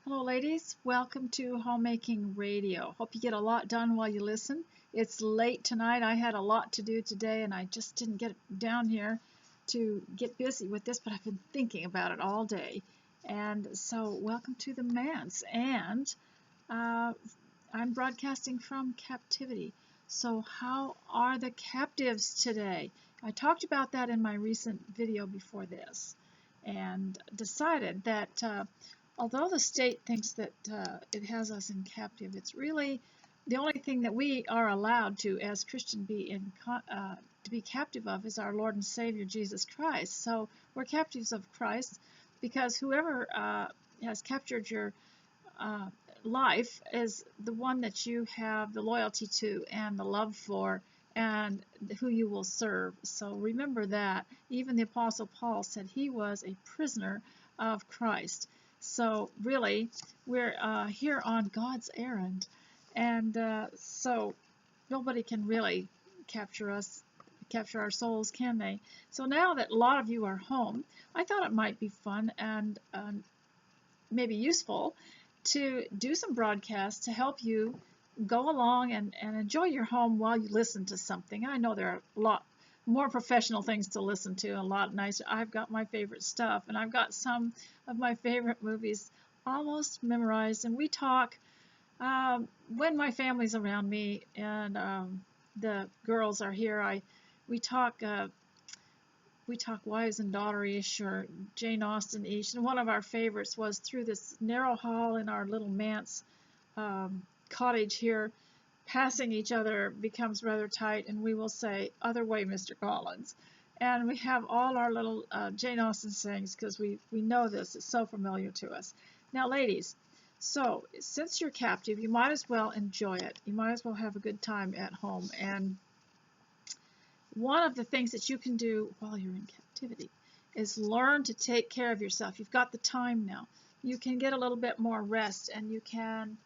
Hello, ladies. Welcome to Homemaking Radio. Hope you get a lot done while you listen. It's late tonight. I had a lot to do today, and I just didn't get down here to get busy with this, but I've been thinking about it all day. And so, welcome to the manse. And uh, I'm broadcasting from captivity. So, how are the captives today? I talked about that in my recent video before this and decided that although the state thinks that it has us in captive, it's really the only thing that we are allowed to, as Christian, to be captive of is our Lord and Savior Jesus Christ. So we're captives of Christ because whoever has captured your uh, life is the one that you have the loyalty to and the love for and who you will serve. So remember that. Even the Apostle Paul said he was a prisoner of Christ. So really, we're here on God's errand. And so nobody can really capture us, capture our souls, can they? So now that a lot of you are home, I thought it might be fun and maybe useful to do some broadcasts to help you go along and enjoy your home while you listen to something. I know there are a lot more professional things to listen to, a lot nicer. I've got my favorite stuff, and I've got some of my favorite movies almost memorized. And we talk when my family's around me and the girls are here. We talk. We talk wives and daughter-ish or Jane Austen-ish, and one of our favorites was through this narrow hall in our little manse cottage here, passing each other becomes rather tight, and we will say, "Other way, Mr. Collins." And we have all our little Jane Austen sayings because we know this. It's so familiar to us. Now, ladies, so since you're captive, you might as well enjoy it. You might as well have a good time at home. And one of the things that you can do while you're in captivity is learn to take care of yourself. You've got the time now. You can get a little bit more rest, and you can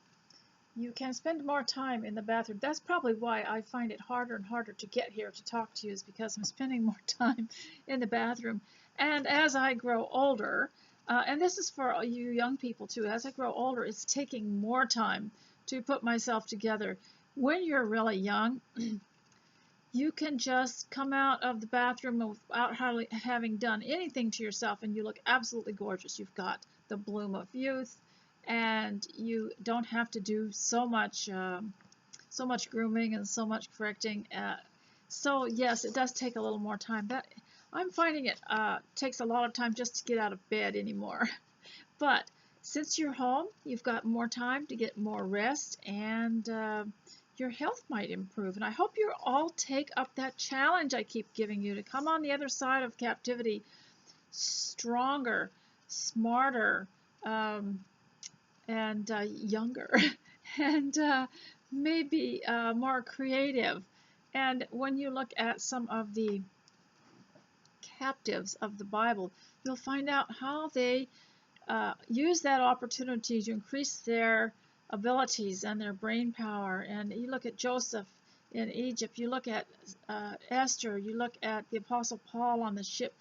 spend more time in the bathroom. That's probably why I find it harder and harder to get here to talk to you, is because I'm spending more time in the bathroom. And as I grow older, and this is for you young people too, as I grow older, it's taking more time to put myself together. When you're really young, you can just come out of the bathroom without hardly having done anything to yourself, and you look absolutely gorgeous. You've got the bloom of youth, and you don't have to do so much grooming and so much correcting. So yes, it does take a little more time. But I'm finding it takes a lot of time just to get out of bed anymore. But since you're home, you've got more time to get more rest, and your health might improve. And I hope you all take up that challenge I keep giving you to come on the other side of captivity stronger, smarter, and younger, and maybe more creative. And when you look at some of the captives of the Bible, you'll find out how they use that opportunity to increase their abilities and their brain power. And you look at Joseph in Egypt, you look at Esther, you look at the Apostle Paul on the ship,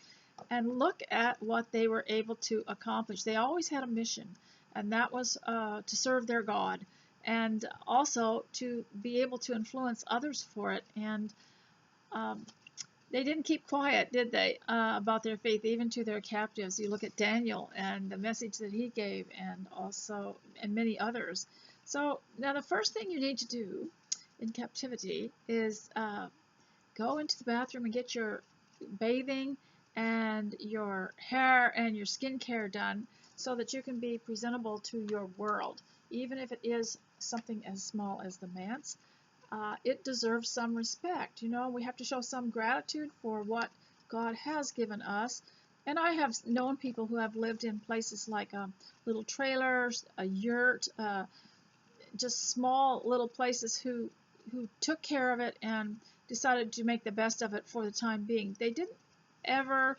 and look at what they were able to accomplish. They always had a mission, and that was to serve their God, and also to be able to influence others for it. And um, they didn't keep quiet, did they, about their faith, even to their captives. You look at Daniel and the message that he gave, and many others. So now the first thing you need to do in captivity is go into the bathroom and get your bathing and your hair and your skincare done so that you can be presentable to your world, even if it is something as small as the manse. It deserves some respect. You know, we have to show some gratitude for what God has given us. And I have known people who have lived in places like little trailers, a yurt, just small little places who took care of it and decided to make the best of it for the time being. They didn't ever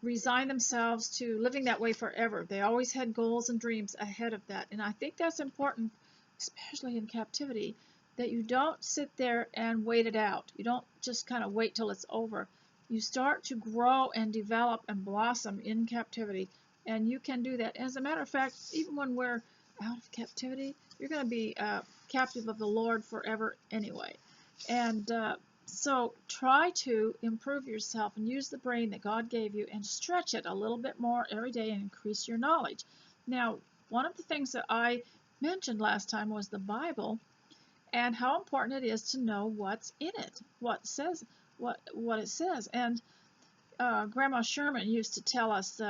resign themselves to living that way forever. They always had goals and dreams ahead of that. And I think that's important, especially in captivity, that you don't sit there and wait it out. You don't just kind of wait till it's over. You start to grow and develop and blossom in captivity And you can do that. As a matter of fact, even when we're out of captivity, you're going to be captive of the Lord forever anyway. And so try to improve yourself and use the brain that God gave you and stretch it a little bit more every day and increase your knowledge. Now, one of the things that I mentioned last time was the Bible and how important it is to know what's in it, what it says. And Grandma Sherman used to tell us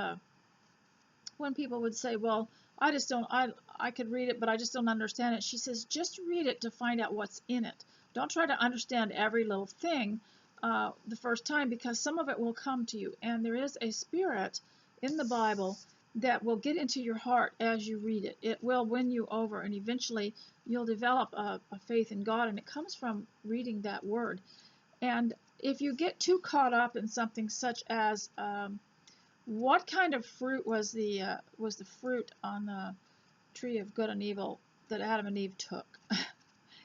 when people would say, well, I could read it, but I just don't understand it. She says, just read it to find out what's in it. Don't try to understand every little thing the first time, because some of it will come to you. And there is a spirit in the Bible that will get into your heart as you read it. It will win you over, and eventually you'll develop a faith in God, and it comes from reading that word. And if you get too caught up in something such as what kind of fruit was the fruit on the tree of good and evil that Adam and Eve took?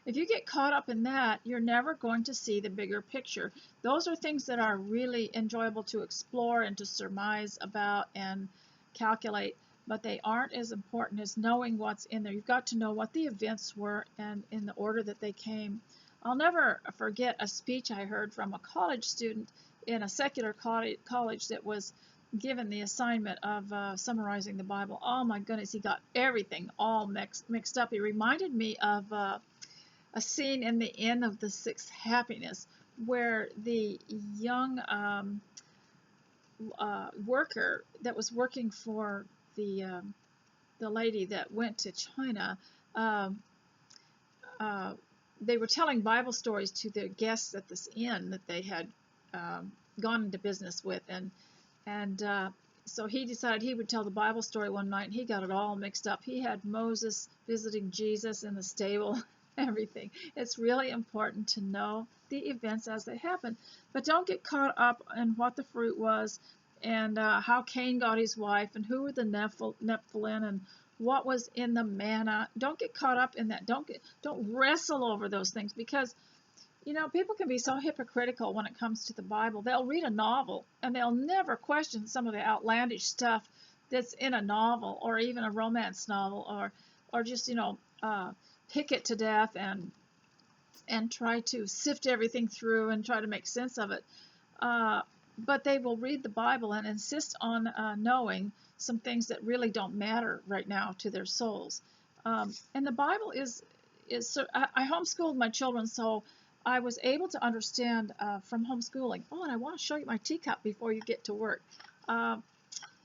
If you get caught up in that, you're never going to see the bigger picture. Those are things that are really enjoyable to explore and to surmise about and calculate, but they aren't as important as knowing what's in there. You've got to know what the events were and in the order that they came. I'll never forget a speech I heard from a college student in a secular college that was given the assignment of summarizing the Bible. Oh my goodness, he got everything all mixed up. He reminded me of a scene in the Inn of the Sixth Happiness where the young worker that was working for the lady that went to China, they were telling Bible stories to their guests at this inn that they had gone into business with, and so he decided he would tell the Bible story one night, and he got it all mixed up. He had Moses visiting Jesus in the stable, everything. It's really important to know the events as they happen, but don't get caught up in what the fruit was and how Cain got his wife and who were the Nephilim and what was in the manna. Don't get caught up in that. Don't wrestle over those things, because you know, people can be so hypocritical when it comes to the Bible. They'll read a novel and they'll never question some of the outlandish stuff that's in a novel, or even a romance novel, or just, you know, pick it to death and try to sift everything through and try to make sense of it. But they will read the Bible and insist on knowing some things that really don't matter right now to their souls. And the Bible is so, I homeschooled my children, so I was able to understand from homeschooling. Oh, and I want to show you my teacup before you get to work.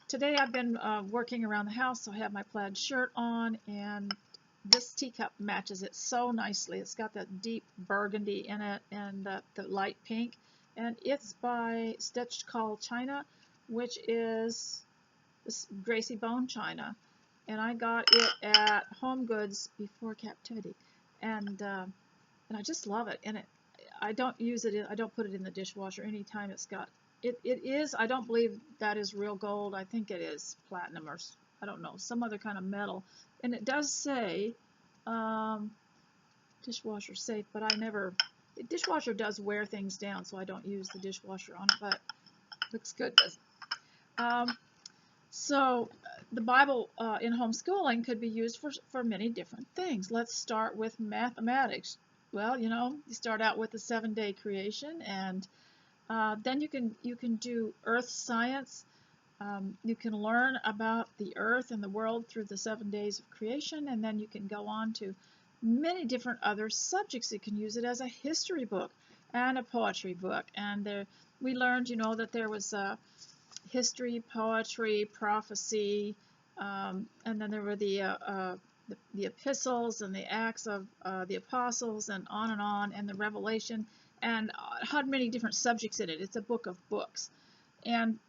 Today I've been working around the house, so I have my plaid shirt on, and this teacup matches it so nicely. It's got that deep burgundy in it and the light pink, and it's by Stitched Call China, which is this Gracie Bone China, and I got it at Home Goods before captivity, and I just love it. And I don't use it. I don't put it in the dishwasher anytime it's got. It is. I don't believe that is real gold. I think it is platinum, or I don't know, some other kind of metal. And it does say dishwasher safe, but I never. The dishwasher does wear things down, so I don't use the dishwasher on it. But it looks good, doesn't it? So the Bible in homeschooling could be used for many different things. Let's start with mathematics. Well, you know, you start out with the 7-day creation, and then you can do earth science. You can learn about the earth and the world through the 7 days of creation, and then you can go on to many different other subjects. You can use it as a history book and a poetry book. And we learned, you know, that there was history, poetry, prophecy, and then there were the epistles and the acts of the apostles, and on, and the Revelation, and it had many different subjects in it. It's a book of books, and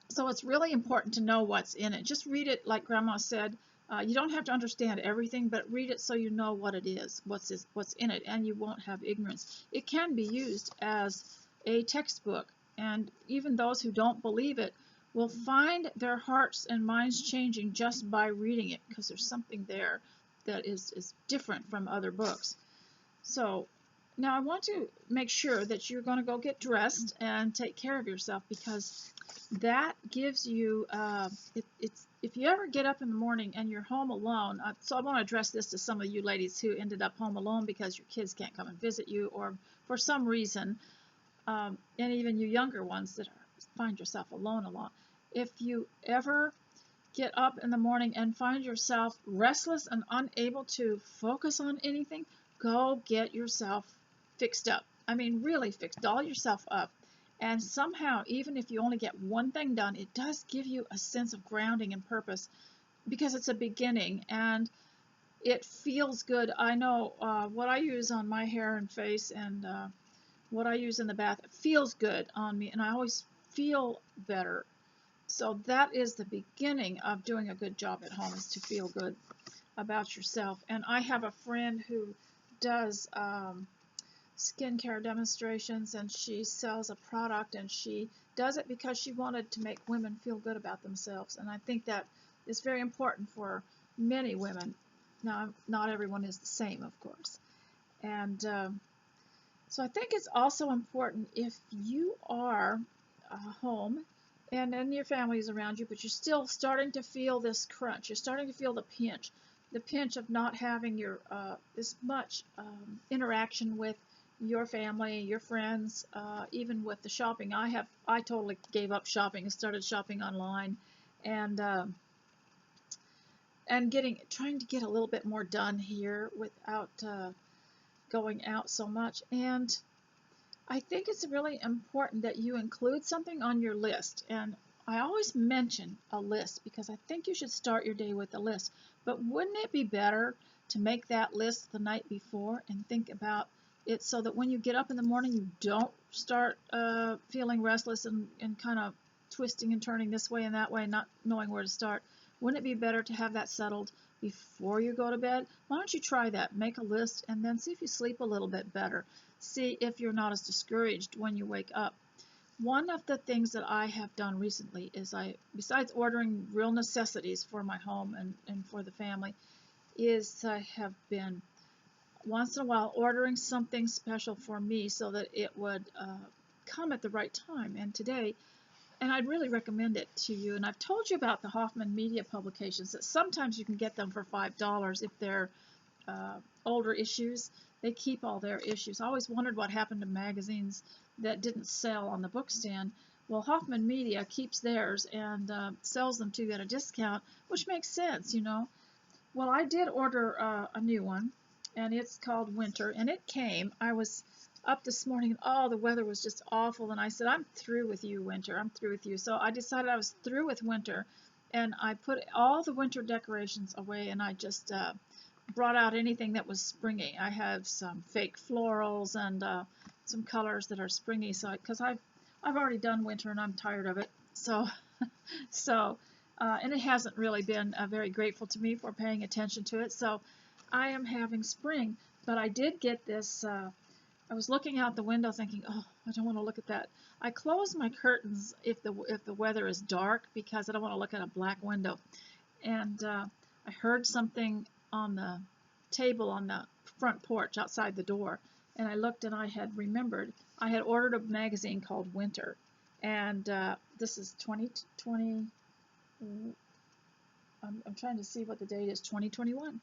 so it's really important to know what's in it. Just read it, like Grandma said. You don't have to understand everything, but read it so you know what it is, what's in it, and you won't have ignorance. It can be used as a textbook, and even those who don't believe it will find their hearts and minds changing just by reading it, because there's something there that is different from other books. So Now I want to make sure that you're going to go get dressed and take care of yourself, because that gives you, it's, if you ever get up in the morning and you're home alone, so I want to address this to some of you ladies who ended up home alone because your kids can't come and visit you, or for some reason, and even you younger ones that find yourself alone a lot. If you ever get up in the morning and find yourself restless and unable to focus on anything, go get yourself fixed up. I mean, really fixed, doll yourself up. And somehow, even if you only get one thing done, it does give you a sense of grounding and purpose, because it's a beginning and it feels good. I know what I use on my hair and face, and what I use in the bath, it feels good on me, and I always feel better. So that is the beginning of doing a good job at home, is to feel good about yourself. And I have a friend who does skincare demonstrations, and she sells a product, and she does it because she wanted to make women feel good about themselves. And I think that is very important for many women. Now, not everyone is the same, of course. And so I think it's also important, if you are home and then your family is around you, but you're still starting to feel this crunch, you're starting to feel the pinch of not having your this much interaction with your family, your friends, even with the shopping. I totally gave up shopping and started shopping online, and trying to get a little bit more done here without going out so much. And I think it's really important that you include something on your list. And I always mention a list because I think you should start your day with a list. But wouldn't it be better to make that list the night before and think about it, so that when you get up in the morning, you don't start feeling restless and kind of twisting and turning this way and that way, not knowing where to start? Wouldn't it be better to have that settled before you go to bed? Why don't you try that? Make a list and then see if you sleep a little bit better. See if you're not as discouraged when you wake up. One of the things that I have done recently is, besides ordering real necessities for my home and for the family, is I have been once in a while ordering something special for me so that it would come at the right time. And today, and I'd really recommend it to you, and I've told you about the Hoffman Media publications, that sometimes you can get them for $5 if they're older issues. They keep all their issues. I always wondered what happened to magazines that didn't sell on the book stand. Well, Hoffman Media keeps theirs and sells them to you at a discount, which makes sense, you know. Well, I did order a new one, and it's called Winter, and it came. I was up this morning, and oh, the weather was just awful, and I said, I'm through with you, Winter. I'm through with you. So I decided I was through with winter, and I put all the winter decorations away, and I just brought out anything that was springy. I have some fake florals and some colors that are springy, so because I've already done winter and I'm tired of it. So and it hasn't really been very grateful to me for paying attention to it. So I am having spring, but I did get this. I was looking out the window thinking, oh, I don't want to look at that. I close my curtains if the weather is dark, because I don't want to look at a black window. And I heard something on the table on the front porch outside the door, and I looked, and I had remembered I had ordered a magazine called Winter, and this is 2020. I'm trying to see what the date is, 2021.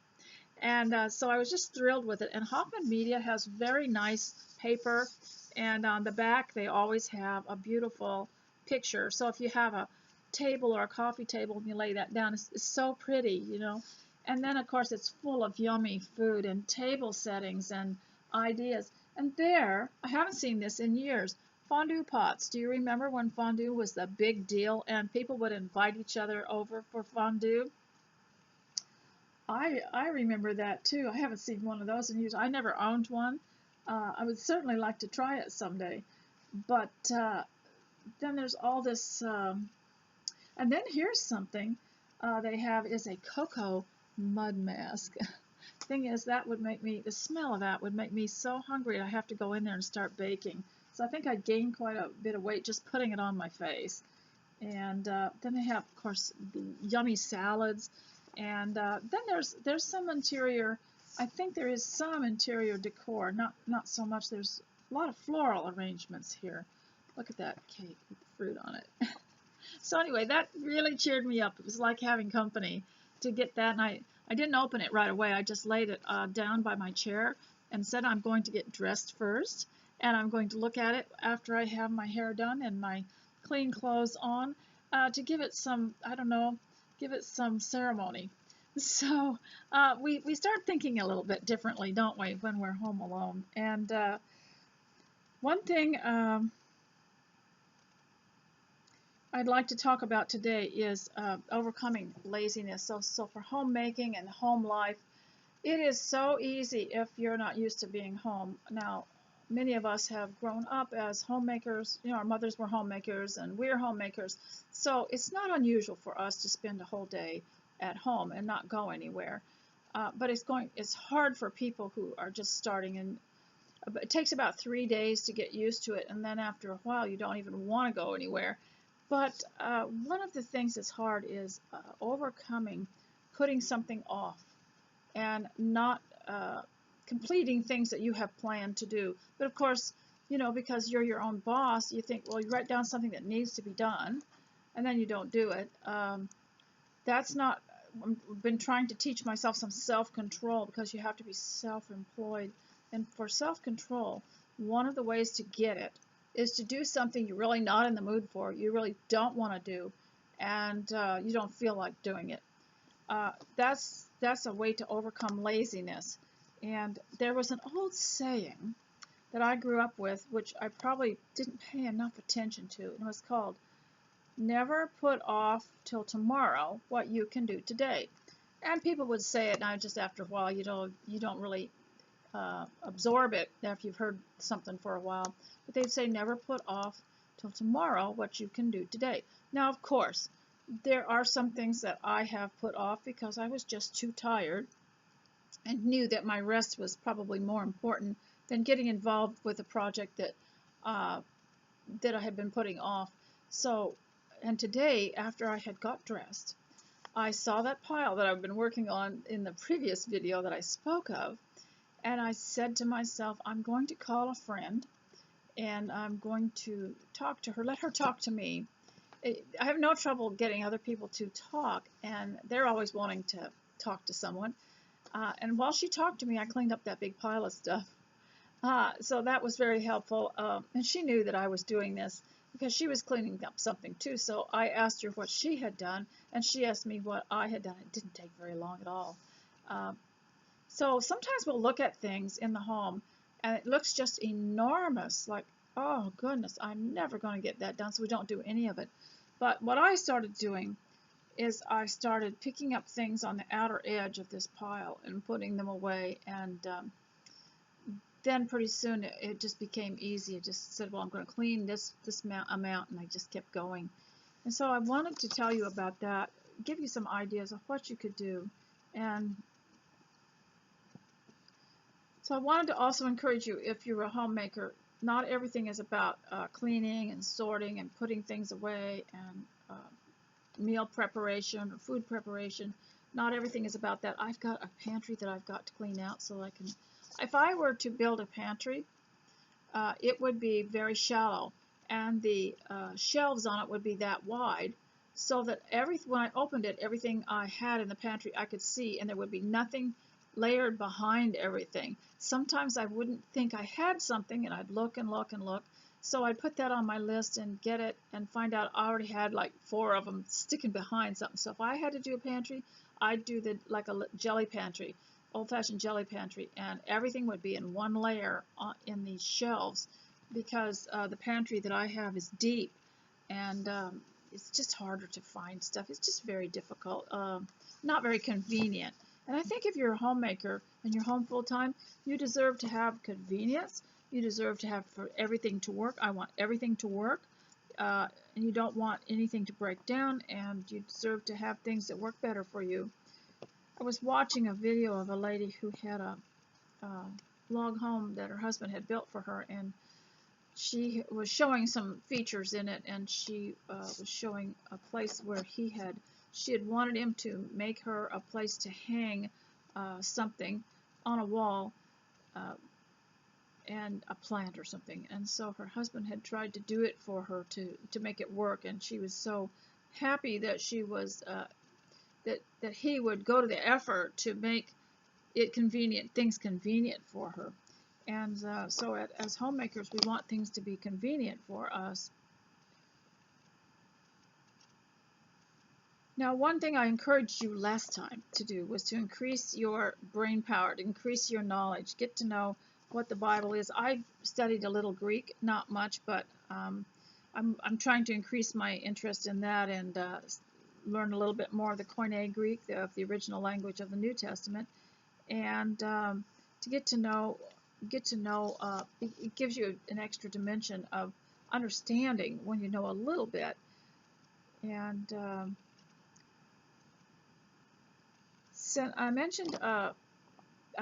And so I was just thrilled with it. And Hoffman Media has very nice paper, and on the back they always have a beautiful picture. So if you have a table or a coffee table and you lay that down, it's so pretty, you know. And then of course it's full of yummy food and table settings and ideas. And there, I haven't seen this in years, fondue pots. Do you remember when fondue was the big deal and people would invite each other over for fondue? I remember that too. I haven't seen one of those in years. I never owned one. I would certainly like to try it someday. But then there's all this, and then here's something they have is a cocoa mud mask. Thing is, that would make me, the smell of that would make me so hungry I have to go in there and start baking. So I think I'd gain quite a bit of weight just putting it on my face. And then they have, of course, yummy salads. And then there's some interior I think there is some interior decor, not so much. There's a lot of floral arrangements here. Look at that cake with the fruit on it. So anyway, that really cheered me up. It was like having company to get that, and I didn't open it right away. I just laid it down by my chair and said I'm going to get dressed first, and I'm going to look at it after I have my hair done and my clean clothes on to give it some, I don't know, give it some ceremony. So we start thinking a little bit differently, don't we, when we're home alone? And one thing I'd like to talk about today is overcoming laziness. So for homemaking and home life, it is so easy if you're not used to being home. Now, many of us have grown up as homemakers. You know, our mothers were homemakers and we're homemakers. So it's not unusual for us to spend a whole day at home and not go anywhere. But it's hard for people who are just starting, and it takes about 3 days to get used to it, and then after a while you don't even want to go anywhere. But one of the things that's hard is overcoming putting something off and not completing things that you have planned to do. But of course, you know, because you're your own boss, you think, well, you write down something that needs to be done, and then you don't do it. That's not, I've been trying to teach myself some self-control, because you have to be self-employed. And for self-control, one of the ways to get it is to do something you're really not in the mood for, you really don't want to do, and you don't feel like doing it. That's a way to overcome laziness. And there was an old saying that I grew up with, which I probably didn't pay enough attention to, and it was called, never put off till tomorrow what you can do today. And people would say it, and just after a while, you don't really absorb it after you've heard something for a while. But they'd say, never put off till tomorrow what you can do today. Now, of course, there are some things that I have put off because I was just too tired and knew that my rest was probably more important than getting involved with a project that I had been putting off. So, and today, after I had got dressed, I saw that pile that I've been working on in the previous video that I spoke of, and I said to myself, I'm going to call a friend, and I'm going to talk to her, let her talk to me. I have no trouble getting other people to talk, and they're always wanting to talk to someone. And while she talked to me, I cleaned up that big pile of stuff. So that was very helpful. And she knew that I was doing this because she was cleaning up something too. So I asked her what she had done, and she asked me what I had done. It didn't take very long at all. So sometimes we'll look at things in the home, and it looks just enormous, like, oh goodness, I'm never going to get that done, so we don't do any of it. But what I started doing is I started picking up things on the outer edge of this pile and putting them away, and then pretty soon it just became easy. I just said, well, I'm going to clean this amount, and I just kept going. And so I wanted to tell you about that, give you some ideas of what you could do. And so I wanted to also encourage you, if you're a homemaker, not everything is about cleaning and sorting and putting things away and meal preparation or food preparation. Not everything is about that. I've got a pantry that I've got to clean out so I can, if I were to build a pantry, it would be very shallow, and the shelves on it would be that wide, so that when I opened it, everything I had in the pantry I could see, and there would be nothing layered behind everything. Sometimes I wouldn't think I had something, and I'd look and look and look. So I'd put that on my list and get it and find out I already had like 4 of them sticking behind something. So if I had to do a pantry, I'd do like a jelly pantry, old-fashioned jelly pantry, and everything would be in one layer in these shelves, because the pantry that I have is deep, and it's just harder to find stuff. It's just very difficult, not very convenient. And I think if you're a homemaker and you're home full-time, you deserve to have convenience. You deserve to have for everything to work. I want everything to work, and you don't want anything to break down, and you deserve to have things that work better for you. I was watching a video of a lady who had a log home that her husband had built for her, and she was showing some features in it, and she was showing a place where she had wanted him to make her a place to hang something on a wall uh, and a plant or something. And so her husband had tried to do it for her to make it work, and she was so happy that she was that he would go to the effort to make it convenient, things convenient for her. And as homemakers, we want things to be convenient for us. Now, one thing I encouraged you last time to do was to increase your brain power, to increase your knowledge, get to know what the Bible is. I studied a little Greek, not much, but I'm trying to increase my interest in that and learn a little bit more of the Koine Greek, of the original language of the New Testament, and to get to know, it gives you an extra dimension of understanding when you know a little bit. And so I mentioned, I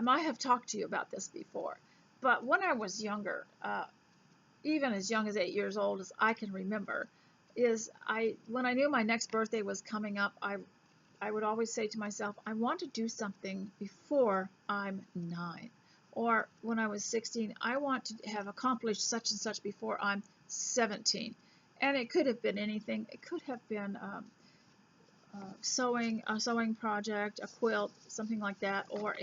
might have talked to you about this before, but when I was younger, even as young as 8 years old as I can remember, when I knew my next birthday was coming up, I would always say to myself, I want to do something before I'm 9. Or when I was 16, I want to have accomplished such and such before I'm 17. And it could have been anything. It could have been a sewing project, a quilt, something like that, or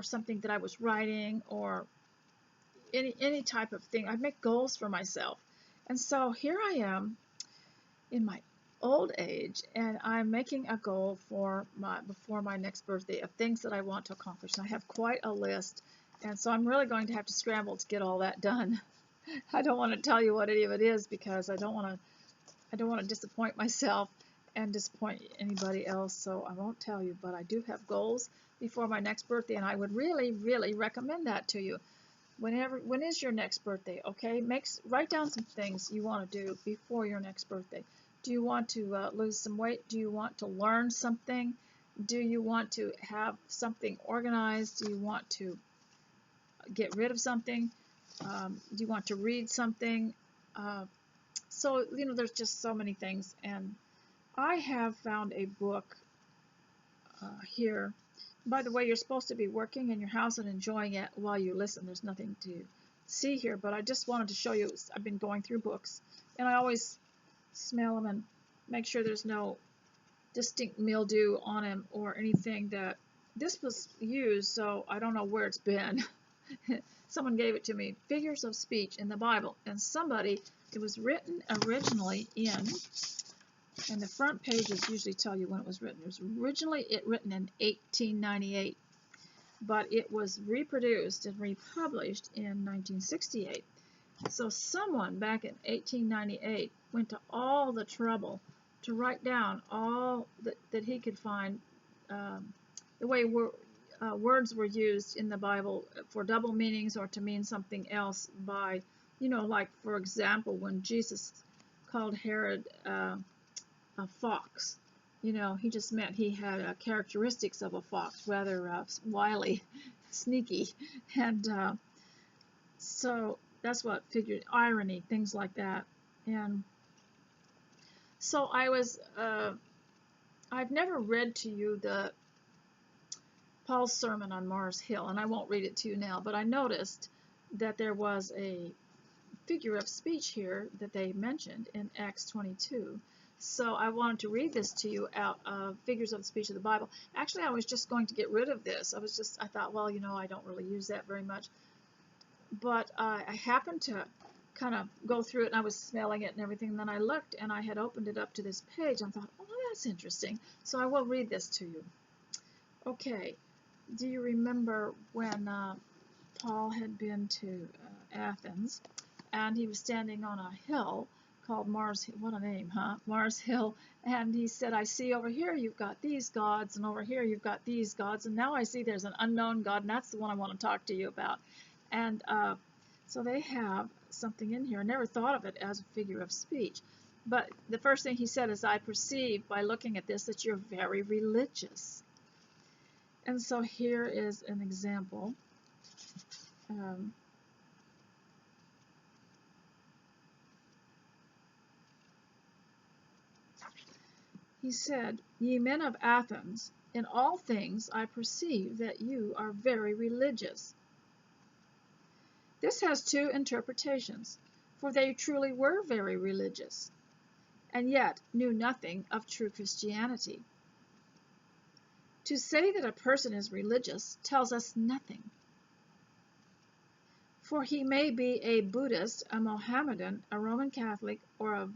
something that I was writing, or any type of thing. I'd make goals for myself. And so here I am in my old age, and I'm making a goal before my next birthday of things that I want to accomplish. And I have quite a list, and so I'm really going to have to scramble to get all that done. I don't want to tell you what any of it is, because I don't want to disappoint myself and disappoint anybody else, so I won't tell you. But I do have goals before my next birthday, and I would really, really recommend that to you. When is your next birthday? Okay, write down some things you want to do before your next birthday. Do you want to lose some weight? Do you want to learn something? Do you want to have something organized? Do you want to get rid of something? Do you want to read something? So, there's just so many things. And I have found a book here. By the way, you're supposed to be working in your house and enjoying it while you listen. There's nothing to see here, but I just wanted to show you. I've been going through books, and I always smell them and make sure there's no distinct mildew on them or anything. That this was used, so I don't know where it's been. Someone gave it to me. Figures of Speech in the Bible, and it was written originally and the front pages usually tell you when it was written. It was originally written in 1898, but it was reproduced and republished in 1968. So someone back in 1898 went to all the trouble to write down all that he could find, the way words were used in the Bible for double meanings or to mean something else by, like, for example, when Jesus called Herod a fox. He just meant he had characteristics of a fox, rather wily, sneaky, and so that's what figured, irony, things like that. And so I've never read to you Paul's sermon on Mars Hill, and I won't read it to you now, but I noticed that there was a figure of speech here that they mentioned in Acts 22. So I wanted to read this to you out of Figures of Speech of the Bible. Actually, I was just going to get rid of this. I thought, well, I don't really use that very much. But I happened to kind of go through it, and I was smelling it and everything, and then I looked, and I had opened it up to this page, and I thought, oh, that's interesting. So I will read this to you. Okay, do you remember when Paul had been to Athens, and he was standing on a hill called Mars Hill? What a name, huh? Mars Hill. And he said, I see over here you've got these gods, and over here you've got these gods, and now I see there's an unknown God, and that's the one I want to talk to you about. And so they have something in here. I never thought of it as a figure of speech. But the first thing he said is, I perceive by looking at this that you're very religious. And so here is an example. He said, "Ye men of Athens, in all things I perceive that you are very religious." This has two interpretations, for they truly were very religious, and yet knew nothing of true Christianity. To say that a person is religious tells us nothing, for he may be a Buddhist, a Mohammedan, a Roman Catholic, or a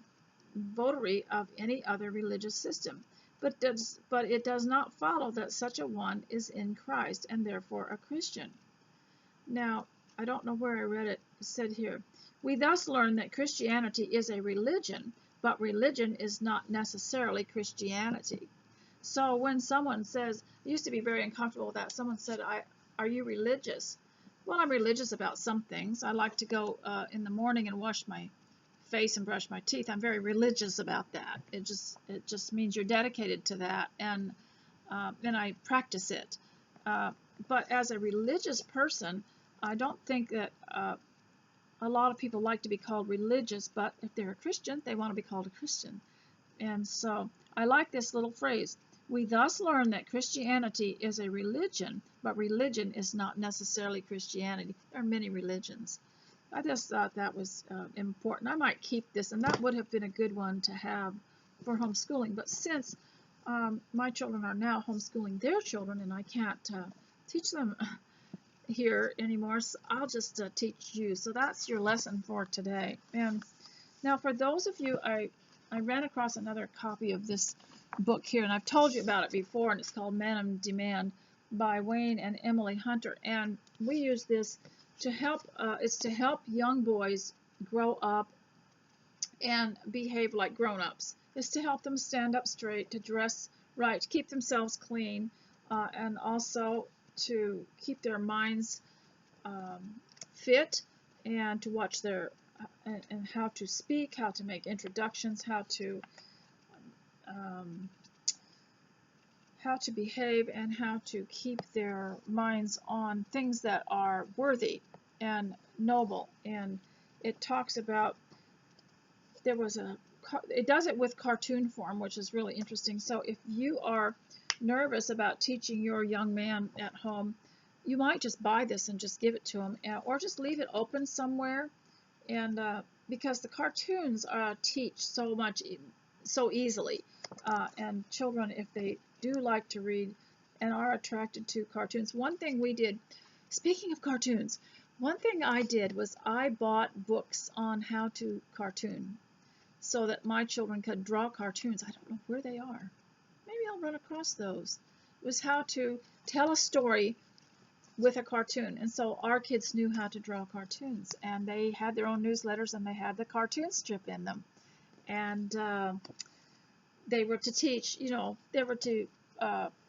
votary of any other religious system, but it does not follow that such a one is in Christ and therefore a Christian. Now, I don't know where I read it. It said here, "We thus learn that Christianity is a religion, but religion is not necessarily Christianity." So when someone says, I used to be very uncomfortable with that. Someone said, "Are you religious?" Well, I'm religious about some things. I like to go in the morning and wash my face and brush my teeth. I'm very religious about that. It just means you're dedicated to that, and I practice it. But as a religious person, I don't think that a lot of people like to be called religious, but if they're a Christian, they want to be called a Christian. And so I like this little phrase. "We thus learn that Christianity is a religion, but religion is not necessarily Christianity." There are many religions. I just thought that was important. I might keep this, and that would have been a good one to have for homeschooling. But since my children are now homeschooling their children, and I can't teach them here anymore, so I'll just teach you. So that's your lesson for today. And now for those of you, I ran across another copy of this book here, and I've told you about it before, and it's called Man on Demand by Wayne and Emily Hunter. And we use this to help, it's to help young boys grow up and behave like grown-ups. It's to help them stand up straight, to dress right, to keep themselves clean, and also to keep their minds fit, and to watch their and how to speak, how to make introductions, how to behave, and how to keep their minds on things that are worthy and noble. And it talks about, it does it with cartoon form, which is really interesting. So if you are nervous about teaching your young man at home, you might just buy this and just give it to him, or just leave it open somewhere. And because the cartoons teach so easily, and children, if they do like to read and are attracted to cartoons. One thing we did, speaking of cartoons, one thing I did was I bought books on how to cartoon so that my children could draw cartoons. I don't know where they are. Maybe I'll run across those. It was how to tell a story with a cartoon. And so our kids knew how to draw cartoons, and they had their own newsletters, and they had the cartoon strip in them. And they were to teach, they were to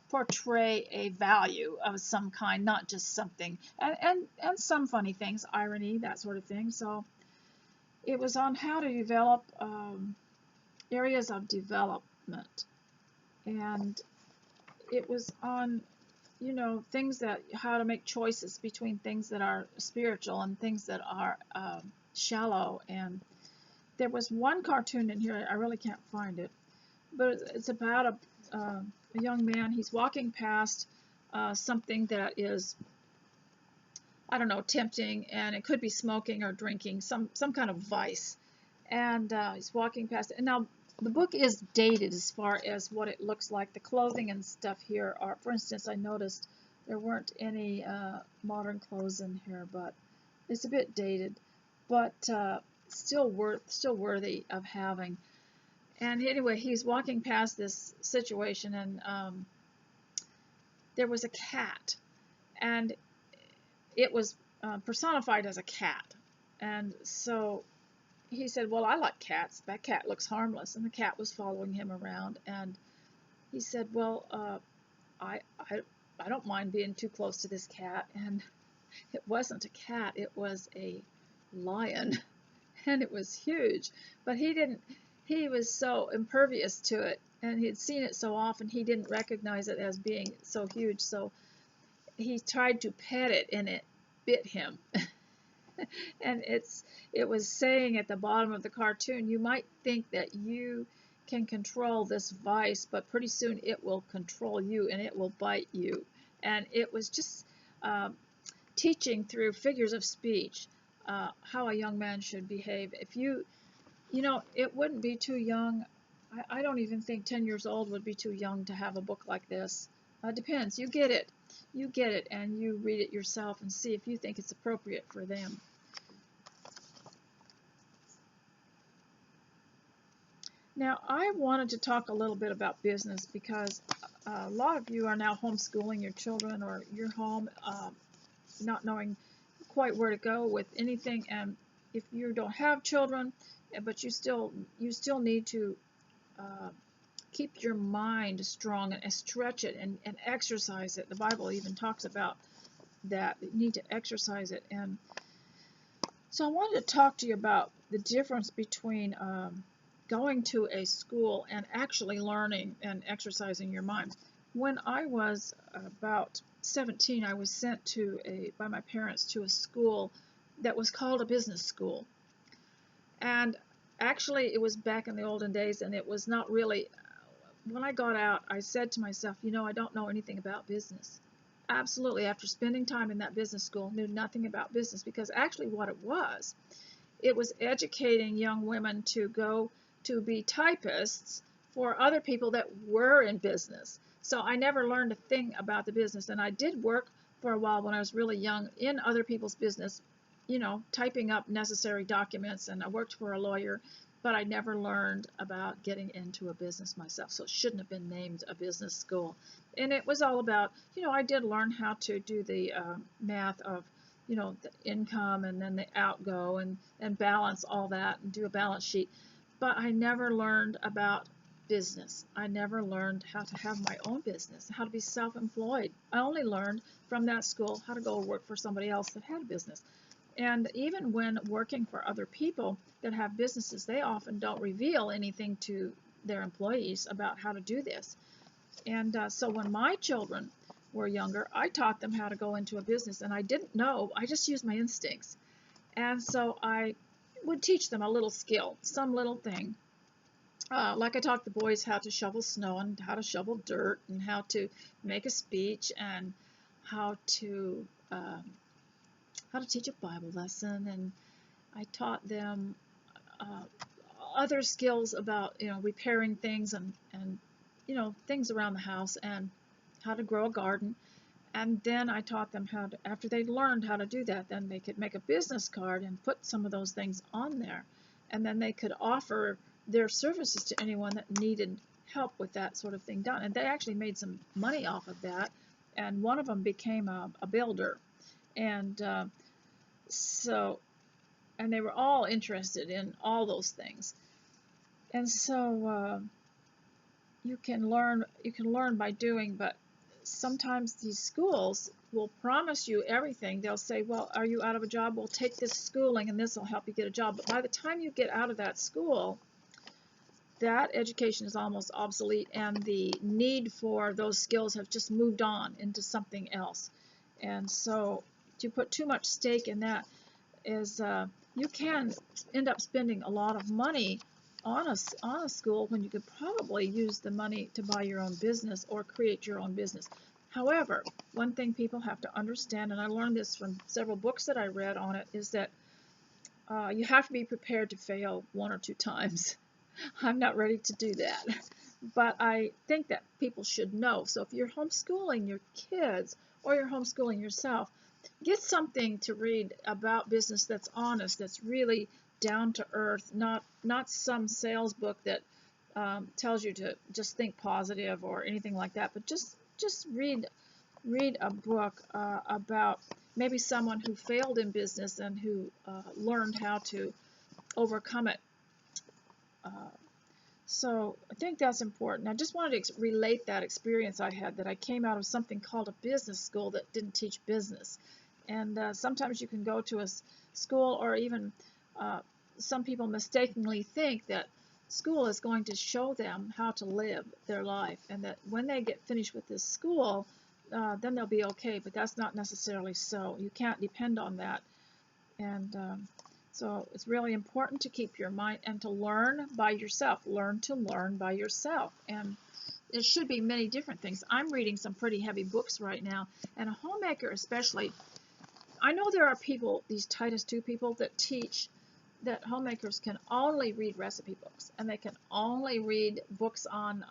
portray a value of some kind, not just something, and some funny things, irony, that sort of thing. So it was on how to develop areas of development, and it was on things that, how to make choices between things that are spiritual and things that are shallow. And there was one cartoon in here, I really can't find it, but it's about a young man. He's walking past something that is, I don't know, tempting, and it could be smoking or drinking, some kind of vice. And he's walking past it. And now the book is dated as far as what it looks like. The clothing and stuff here are, for instance, I noticed there weren't any modern clothes in here, but it's a bit dated, but still worthy of having. And anyway, he's walking past this situation, and there was a cat, and it was personified as a cat. And so he said, "Well, I like cats. That cat looks harmless." And the cat was following him around, and he said, "Well, I don't mind being too close to this cat." And it wasn't a cat, it was a lion, and it was huge. But he was so impervious to it, and he'd seen it so often, he didn't recognize it as being so huge. So he tried to pet it, and it bit him. And it was saying at the bottom of the cartoon, you might think that you can control this vice, but pretty soon it will control you and it will bite you. And it was just teaching through figures of speech how a young man should behave. If you know, it wouldn't be too young. I don't even think 10 years old would be too young to have a book like this. Depends. You get it. You get it, and you read it yourself and see if you think it's appropriate for them. Now, I wanted to talk a little bit about business because a lot of you are now homeschooling your children, or you're home not knowing quite where to go with anything. And if you don't have children, but you still need to keep your mind strong and stretch it and exercise it. The Bible even talks about that. You need to exercise it. And so I wanted to talk to you about the difference between going to a school and actually learning and exercising your mind. When I was about 17, I was sent by my parents to a school that was called a business school. And actually, it was back in the olden days, and it was not really. When I got out, I said to myself, you know, I don't know anything about business. Absolutely, after spending time in that business school, knew nothing about business, because actually what it was educating young women to go to be typists for other people that were in business. So I never learned a thing about the business, and I did work for a while when I was really young in other people's business, you know, typing up necessary documents, and I worked for a lawyer, but I never learned about getting into a business myself, so it shouldn't have been named a business school. And it was all about, you know, I did learn how to do the math of, you know, the income and then the outgo and balance all that and do a balance sheet, but I never learned about business. I never learned how to have my own business, how to be self-employed. I only learned from that school how to go work for somebody else that had a business. And even when working for other people that have businesses, they often don't reveal anything to their employees about how to do this. And so when my children were younger, I taught them how to go into a business, and I didn't know. I just used my instincts. And so I would teach them a little skill, some little thing. Like I taught the boys how to shovel snow and how to shovel dirt and how to make a speech and how to teach a Bible lesson, and I taught them other skills about, you know, repairing things and you know, things around the house, and how to grow a garden. And then I taught them how to, after they learned how to do that, then they could make a business card and put some of those things on there, and then they could offer their services to anyone that needed help with that sort of thing done. And they actually made some money off of that, and one of them became a builder. And and they were all interested in all those things. And so you can learn by doing, but sometimes these schools will promise you everything. They'll say, well, are you out of a job? Well, take this schooling and this will help you get a job. But by the time you get out of that school, that education is almost obsolete, and the need for those skills have just moved on into something else. And so to put too much stake in that is you can end up spending a lot of money on a school when you could probably use the money to buy your own business or create your own business. However, one thing people have to understand, and I learned this from several books that I read on it, is that you have to be prepared to fail 1 or 2 times. I'm not ready to do that, but I think that people should know. So if you're homeschooling your kids or you're homeschooling yourself, get something to read about business that's honest, that's really down to earth, not some sales book that tells you to just think positive or anything like that, but just read a book about maybe someone who failed in business and who learned how to overcome it. So I think that's important. I just wanted to relate that experience I had, that I came out of something called a business school that didn't teach business. And sometimes you can go to a school, or even some people mistakenly think that school is going to show them how to live their life, and that when they get finished with this school, then they'll be okay. But that's not necessarily so. You can't depend on that. And So it's really important to keep your mind and to learn by yourself. Learn to learn by yourself. And it should be many different things. I'm reading some pretty heavy books right now, and a homemaker especially. I know there are people, these Titus 2 people, that teach that homemakers can only read recipe books, and they can only read books on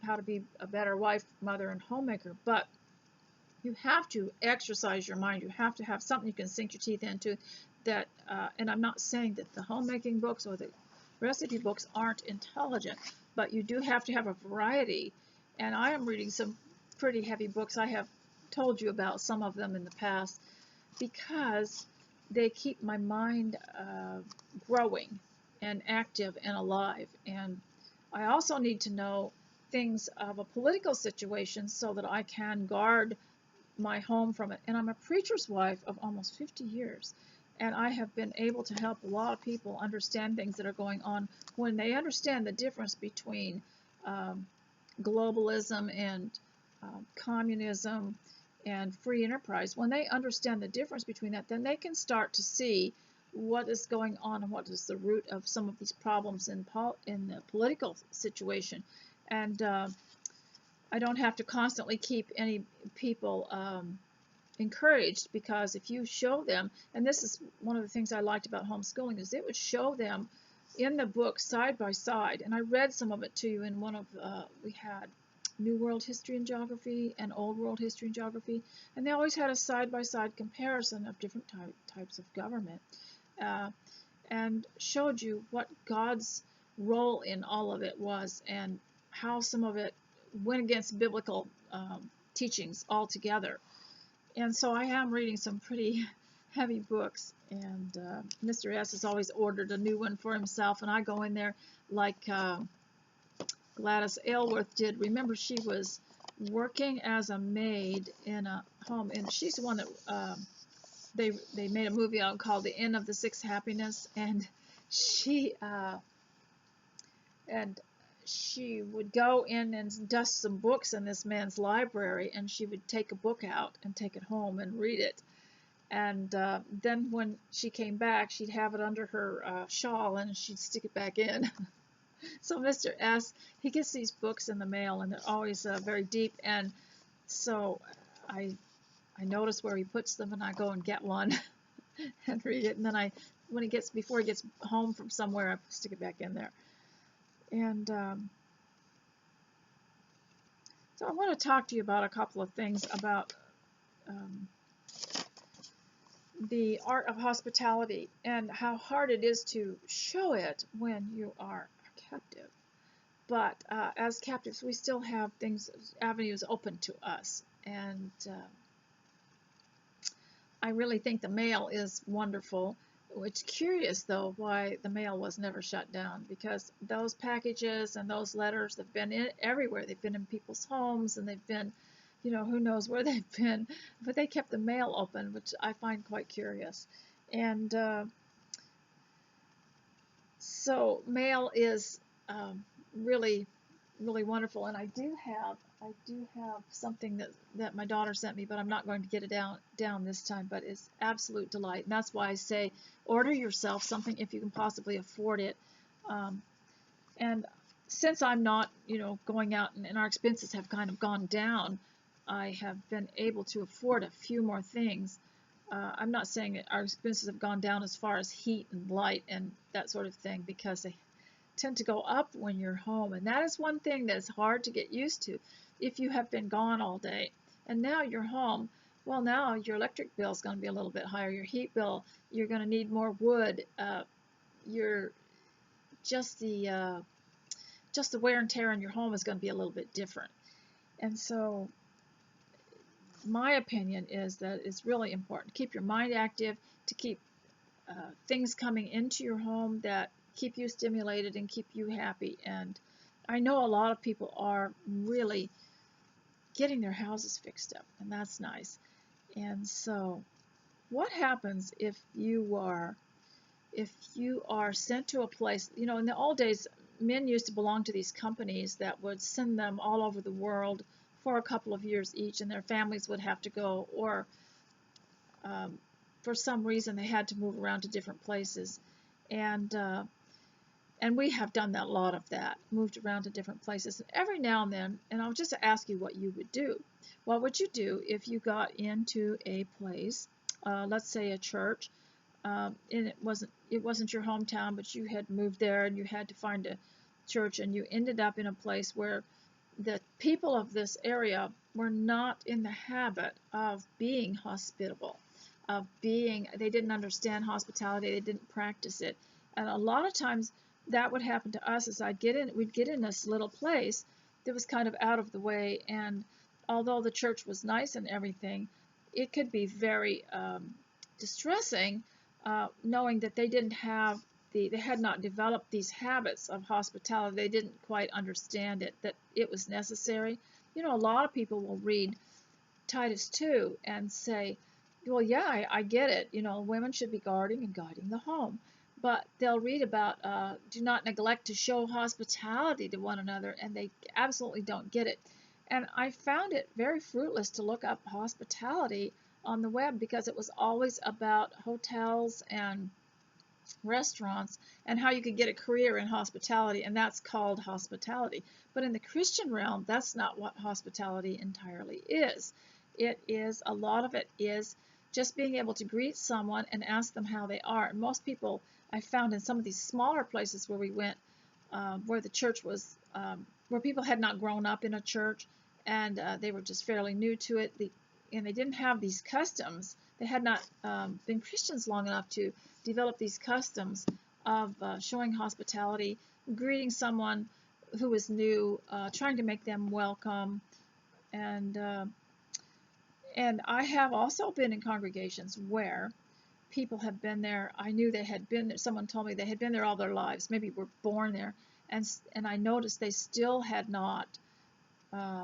how to be a better wife, mother, and homemaker. But you have to exercise your mind. You have to have something you can sink your teeth into. That, and I'm not saying that the homemaking books or the recipe books aren't intelligent, but you do have to have a variety. And I am reading some pretty heavy books. I have told you about some of them in the past because they keep my mind growing and active and alive. And I also need to know things of a political situation so that I can guard my home from it. And I'm a preacher's wife of almost 50 years. And I have been able to help a lot of people understand things that are going on when they understand the difference between globalism and communism and free enterprise. When they understand the difference between that, then they can start to see what is going on and what is the root of some of these problems in the political situation. And I don't have to constantly keep any people encouraged, because if you show them, and this is one of the things I liked about homeschooling, is it would show them in the book side by side. And I read some of it to you in one of, we had New World History and Geography and Old World History and Geography, and they always had a side-by-side comparison of different types of government, and showed you what God's role in all of it was, and how some of it went against biblical teachings altogether. And so I am reading some pretty heavy books, and Mr. S has always ordered a new one for himself, and I go in there like Gladys Aylworth did. Remember, she was working as a maid in a home, and she's the one that they made a movie out called The Inn of the Sixth Happiness, and she would go in and dust some books in this man's library, and she would take a book out and take it home and read it. And then when she came back, she'd have it under her shawl, and she'd stick it back in. So Mr. S, he gets these books in the mail, and they're always very deep. And so I notice where he puts them, and I go and get one and read it. And then before he gets home from somewhere, I stick it back in there. And so I want to talk to you about a couple of things about the art of hospitality and how hard it is to show it when you are a captive. But as captives, we still have avenues open to us. And I really think the mail is wonderful. It's curious, though, why the mail was never shut down, because those packages and those letters have been everywhere. They've been in people's homes, and they've been, who knows where they've been, but they kept the mail open, which I find quite curious. And so mail is really, really wonderful. And I do have something that my daughter sent me, but I'm not going to get it down this time, but it's absolute delight. And that's why I say order yourself something if you can possibly afford it. And since I'm not, going out and our expenses have kind of gone down, I have been able to afford a few more things. I'm not saying that our expenses have gone down as far as heat and light and that sort of thing, because they tend to go up when you're home. And that is one thing that is hard to get used to if you have been gone all day. And now you're home. Well, now your electric bill is going to be a little bit higher. Your heat bill, you're going to need more wood. Just the wear and tear on your home is going to be a little bit different. And so my opinion is that it's really important to keep your mind active, to keep things coming into your home that keep you stimulated and keep you happy. And I know a lot of people are really getting their houses fixed up, and that's nice. And so what happens if you are sent to a place, in the old days, men used to belong to these companies that would send them all over the world for a couple of years each, and their families would have to go, or for some reason they had to move around to different places, and we have done that, a lot of that, moved around to different places. And every now and then, and I'll just ask you what you would do. What would you do if you got into a place, let's say a church, and it wasn't your hometown, but you had moved there and you had to find a church, and you ended up in a place where the people of this area were not in the habit of being hospitable, they didn't understand hospitality, they didn't practice it. And a lot of times that would happen to us as we'd get in this little place that was kind of out of the way, and although the church was nice and everything, it could be very distressing, knowing that they had not developed these habits of hospitality. They didn't quite understand it, that it was necessary. You know, a lot of people will read Titus 2 and say, well, yeah, I get it. You know, women should be guarding and guiding the home. But they'll read about do not neglect to show hospitality to one another, and they absolutely don't get it. And I found it very fruitless to look up hospitality on the web, because it was always about hotels and restaurants and how you could get a career in hospitality, and that's called hospitality. But in the Christian realm, that's not what hospitality entirely is. A lot of it is just being able to greet someone and ask them how they are. And most people, I found in some of these smaller places where we went, where the church was, where people had not grown up in a church, and they were just fairly new to it, and they didn't have these customs. They had not been Christians long enough to develop these customs of showing hospitality, greeting someone who was new, trying to make them welcome. And I have also been in congregations where people have been there. I knew they had been there. Someone told me they had been there all their lives, maybe were born there, and I noticed they still had not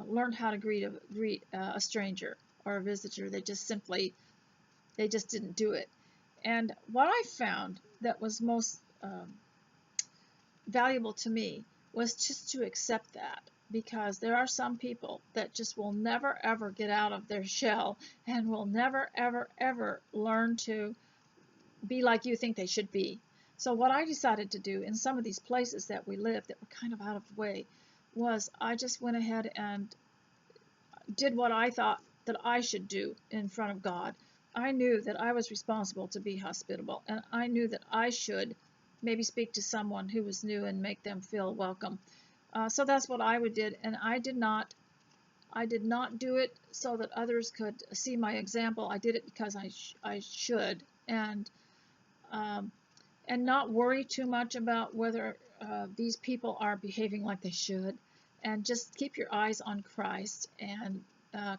learned how to greet a stranger or a visitor. They just didn't do it. And what I found that was most valuable to me was just to accept that, because there are some people that just will never ever get out of their shell and will never ever ever learn to be like you think they should be. So what I decided to do in some of these places that we lived that were kind of out of the way was I just went ahead and did what I thought that I should do in front of God. I knew that I was responsible to be hospitable, and I knew that I should maybe speak to someone who was new and make them feel welcome. So that's what I did, and I did not do it so that others could see my example. I did it because I should, and not worry too much about whether these people are behaving like they should, and just keep your eyes on Christ and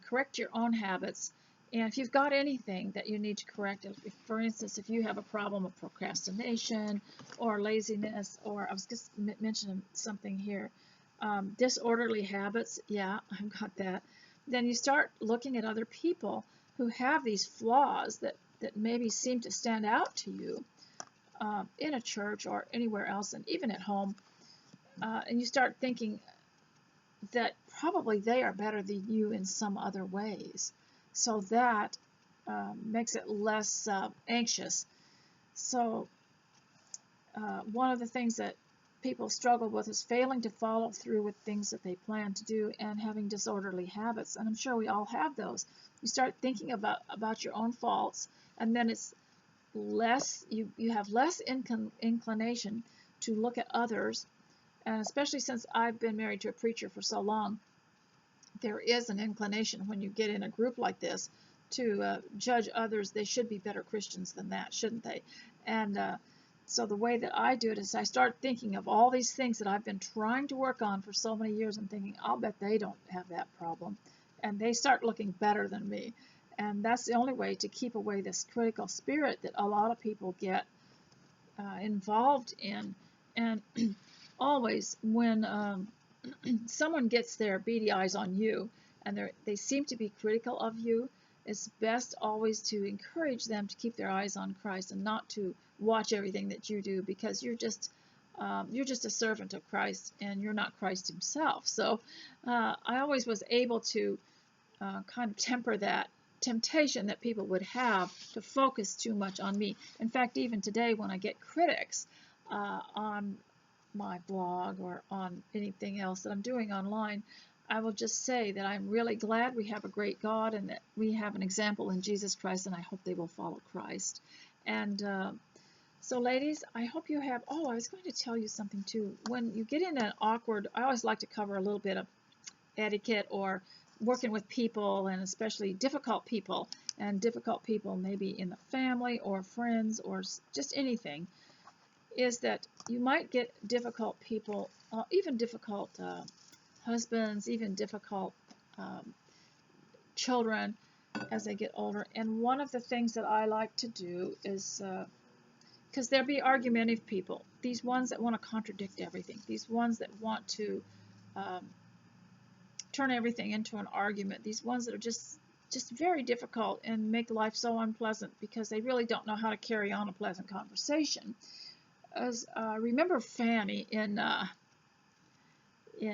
correct your own habits. And if you've got anything that you need to correct, for instance, if you have a problem of procrastination or laziness, or I was just mentioning something here, disorderly habits, yeah, I've got that, then you start looking at other people who have these flaws that maybe seem to stand out to you in a church or anywhere else, and even at home, and you start thinking that probably they are better than you in some other ways. So that makes it less anxious. So one of the things that people struggle with is failing to follow through with things that they plan to do and having disorderly habits. And I'm sure we all have those. You start thinking about your own faults, and then it's less, you have less inclination to look at others. And especially since I've been married to a preacher for so long, there is an inclination when you get in a group like this to judge others. They should be better Christians than that, shouldn't they? And so the way that I do it is I start thinking of all these things that I've been trying to work on for so many years. I'm thinking, I'll bet they don't have that problem. And they start looking better than me. And that's the only way to keep away this critical spirit that a lot of people get involved in. And always when someone gets their beady eyes on you and they seem to be critical of you, it's best always to encourage them to keep their eyes on Christ and not to watch everything that you do, because you're just a servant of Christ and you're not Christ himself. So I always was able to kind of temper temptation that people would have to focus too much on me. In fact, even today when I get critics on my blog or on anything else that I'm doing online, I will just say that I'm really glad we have a great God and that we have an example in Jesus Christ, and I hope they will follow Christ. And so ladies, I hope you have, I was going to tell you something too. When you get in an awkward, I always like to cover a little bit of etiquette or working with people, and especially difficult people, and difficult people maybe in the family or friends or just anything, is that you might get difficult people, even difficult husbands, even difficult children as they get older. And one of the things that I like to do is, because there'll be argumentative people, these ones that want to contradict everything, these ones that want to turn everything into an argument, these ones that are just very difficult and make life so unpleasant because they really don't know how to carry on a pleasant conversation. As remember Fanny in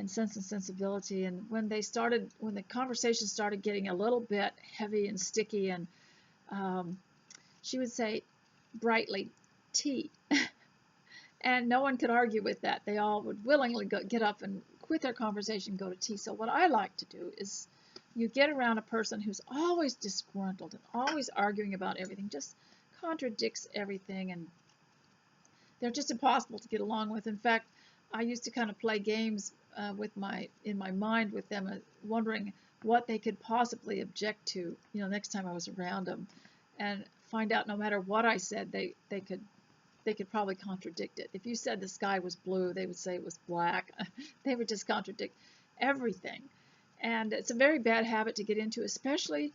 Sense and Sensibility, and when the conversation started getting a little bit heavy and sticky, and she would say brightly, tea. And no one could argue with that. They all would willingly get up and quit their conversation and go to tea. So what I like to do is, you get around a person who's always disgruntled and always arguing about everything, just contradicts everything, and they're just impossible to get along with. In fact, I used to kind of play games in my mind with them, wondering what they could possibly object to, next time I was around them, and find out no matter what I said, they could probably contradict it. If you said the sky was blue, they would say it was black. They would just contradict everything. And it's a very bad habit to get into, especially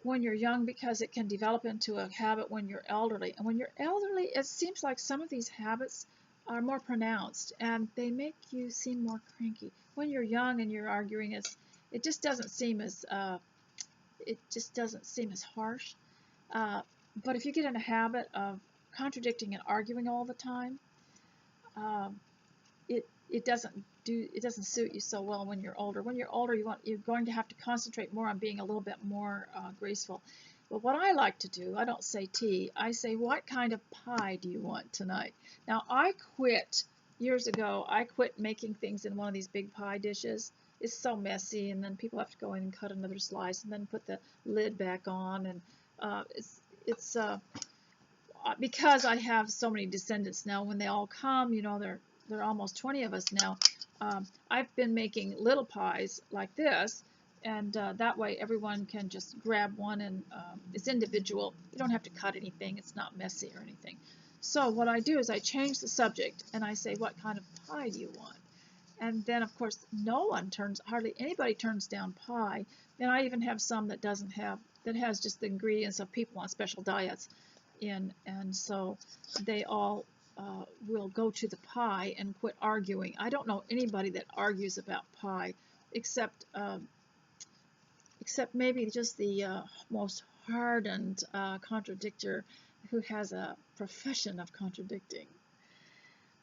when you're young, because it can develop into a habit when you're elderly. And when you're elderly, it seems like some of these habits are more pronounced and they make you seem more cranky. When you're young and you're arguing, it just doesn't seem as harsh. But if you get in a habit of contradicting and arguing all the time, it doesn't suit you so well when you're older. When you're older, you're going to have to concentrate more on being a little bit more graceful. But what I like to do, I don't say tea, I say, what kind of pie do you want tonight? Now, years ago, I quit making things in one of these big pie dishes. It's so messy, and then people have to go in and cut another slice and then put the lid back on, and it's because I have so many descendants now, when they all come, there are almost 20 of us now, I've been making little pies like this, and that way everyone can just grab one, and it's individual. You don't have to cut anything. It's not messy or anything. So what I do is I change the subject, and I say, what kind of pie do you want? And then, of course, hardly anybody turns down pie. And I even have some that has just the ingredients of people on special diets in, and so they all will go to the pie and quit arguing. I don't know anybody that argues about pie, except maybe just the most hardened contradictor who has a profession of contradicting.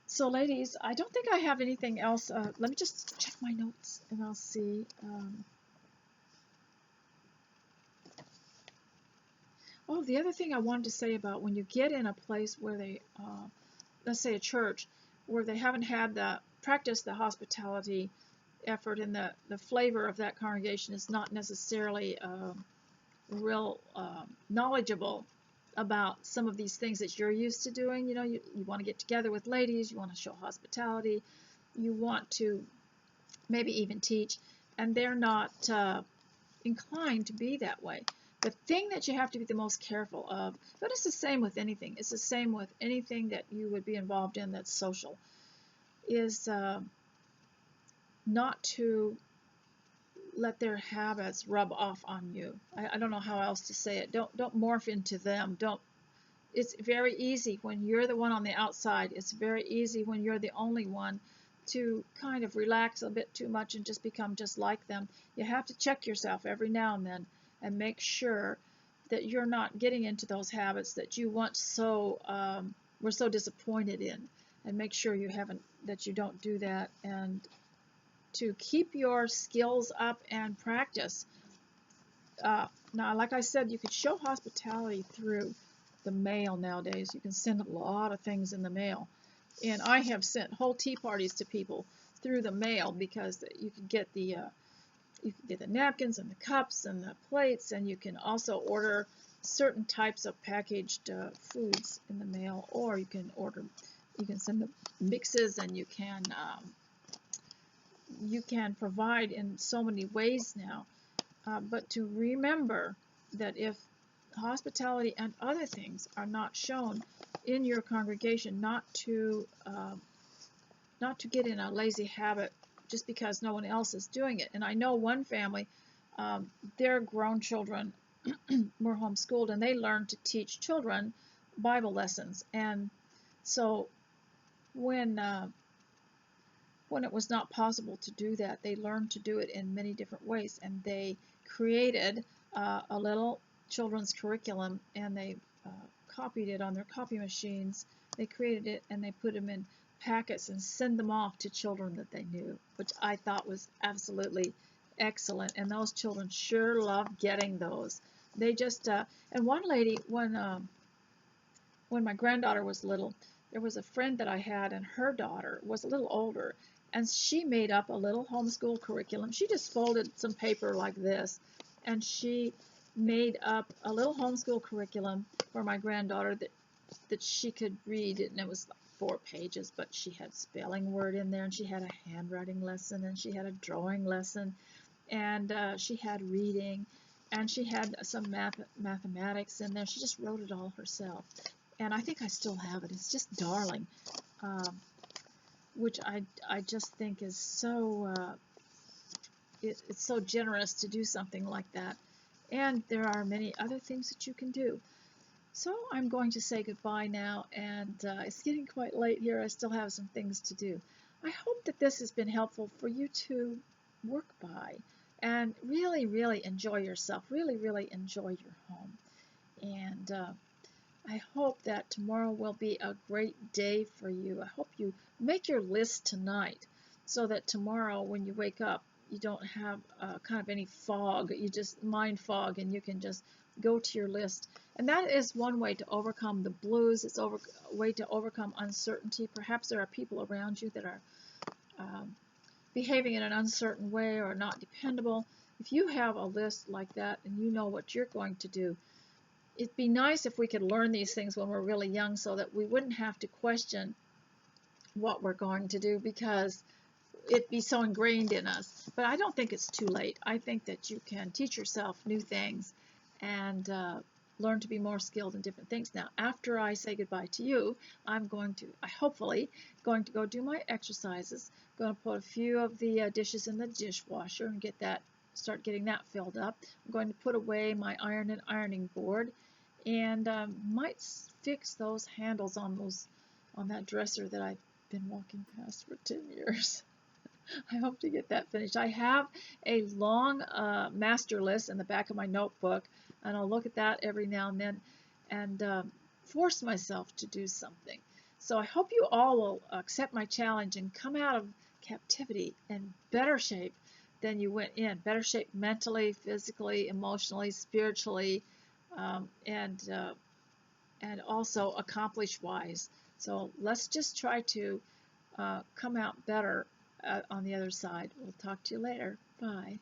So ladies, I don't think I have anything else. Let me just check my notes and I'll see. The other thing I wanted to say about when you get in a place where they, let's say a church, where they haven't had practice the hospitality effort, and the flavor of that congregation is not necessarily real knowledgeable about some of these things that you're used to doing. You want to get together with ladies, you want to show hospitality, you want to maybe even teach, and they're not inclined to be that way. The thing that you have to be the most careful of, but it's the same with anything, it's the same with anything that you would be involved in that's social, is not to let their habits rub off on you. I don't know how else to say it. Don't morph into them. It's very easy when you're the one on the outside. It's very easy when you're the only one to kind of relax a bit too much and just become just like them. You have to check yourself every now and then and make sure that you're not getting into those habits that you once were so disappointed in, and make sure that you don't do that, and to keep your skills up and practice now, like I said, you could show hospitality through the mail nowadays. You can send a lot of things in the mail. And I have sent whole tea parties to people through the mail because you can get the napkins and the cups and the plates, and you can also order certain types of packaged foods in the mail, or you can send the mixes, and you can provide in so many ways now. But to remember that if hospitality and other things are not shown in your congregation, not to get in a lazy habit just because no one else is doing it. And I know one family, their grown children were homeschooled, and they learned to teach children Bible lessons. And so when it was not possible to do that, they learned to do it in many different ways, and they created a little children's curriculum, and they copied it on their copy machines. They created it, and they put them in packets and send them off to children that they knew, which I thought was absolutely excellent. And those children sure loved getting those. They just and one lady, when my granddaughter was little, there was a friend that I had, and her daughter was a little older, and she made up a little homeschool curriculum. She just folded some paper like this, and she made up a little homeschool curriculum for my granddaughter that she could read it, and it was like 4 pages, but she had spelling word in there, and she had a handwriting lesson, and she had a drawing lesson, and she had reading, and she had some mathematics in there. She just wrote it all herself, and I think I still have it. It's just darling, which I just think is so it's so generous to do something like that. And there are many other things that you can do. So I'm going to say goodbye now, and it's getting quite late here. I still have some things to do. I hope that this has been helpful for you to work by and really, really enjoy yourself, really, really enjoy your home. And I hope that tomorrow will be a great day for you. I hope you make your list tonight so that tomorrow when you wake up, you don't have kind of any fog. You just mind fog, and you can just go to your list. And that is one way to overcome the blues. It's a way to overcome uncertainty. Perhaps there are people around you that are behaving in an uncertain way or not dependable. If you have a list like that and you know what you're going to do, it'd be nice if we could learn these things when we're really young so that we wouldn't have to question what we're going to do because it'd be so ingrained in us. But I don't think it's too late. I think that you can teach yourself new things and learn to be more skilled in different things. Now, after I say goodbye to you, I'm hopefully going to go do my exercises. I'm going to put a few of the dishes in the dishwasher and start getting that filled up. I'm going to put away my iron and ironing board, and might fix those handles on that dresser that I've been walking past for 10 years. I hope to get that finished. I have a long master list in the back of my notebook, and I'll look at that every now and then and force myself to do something. So I hope you all will accept my challenge and come out of captivity in better shape than you went in. Better shape mentally, physically, emotionally, spiritually, and also accomplish-wise. So let's just try to come out better on the other side. We'll talk to you later. Bye.